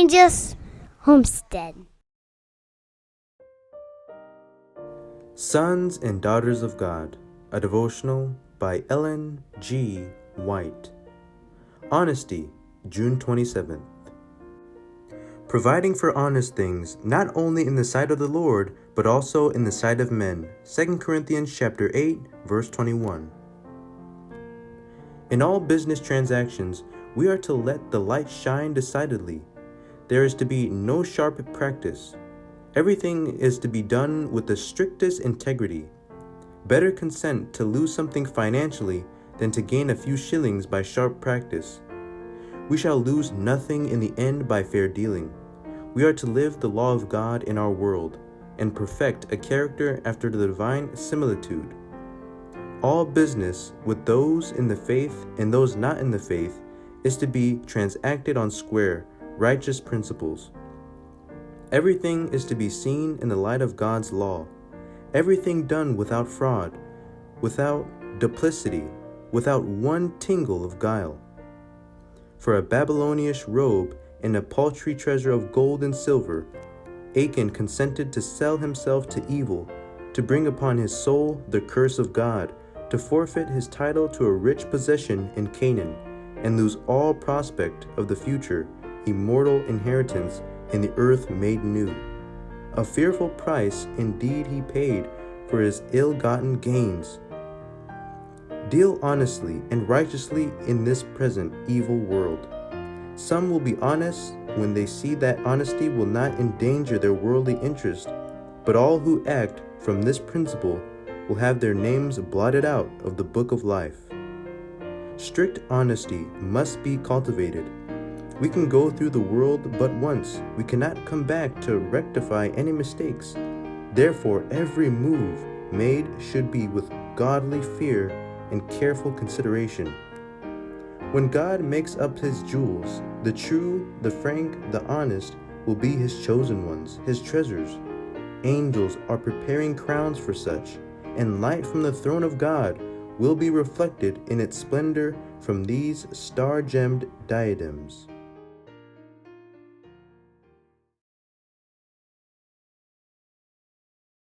Evangelist homestead. Sons and Daughters of God, a devotional by Ellen G. White. Honesty, June 27th. Providing for honest things, not only in the sight of the Lord, but also in the sight of men. 2 Corinthians chapter 8, verse 21. In all business transactions, we are to let the light shine decidedly. There is to be no sharp practice. Everything is to be done with the strictest integrity. Better consent to lose something financially than to gain a few shillings by sharp practice. We shall lose nothing in the end by fair dealing. We are to live the law of God in our world and perfect a character after the divine similitude. All business with those in the faith and those not in the faith is to be transacted on square, righteous principles. Everything is to be seen in the light of God's law. Everything done without fraud, without duplicity, without one tingle of guile. For a Babylonish robe and a paltry treasure of gold and silver, Achan consented to sell himself to evil, to bring upon his soul the curse of God, to forfeit his title to a rich possession in Canaan, and lose all prospect of the future, immortal inheritance in the earth made new. A fearful price indeed he paid for his ill-gotten gains. Deal honestly and righteously in this present evil world. Some will be honest when they see that honesty will not endanger their worldly interest, but all who act from this principle will have their names blotted out of the book of life. Strict honesty must be cultivated. We can go through the world but once. We cannot come back to rectify any mistakes. Therefore, every move made should be with godly fear and careful consideration. When God makes up his jewels, the true, the frank, the honest will be his chosen ones, his treasures. Angels are preparing crowns for such, and light from the throne of God will be reflected in its splendor from these star-gemmed diadems.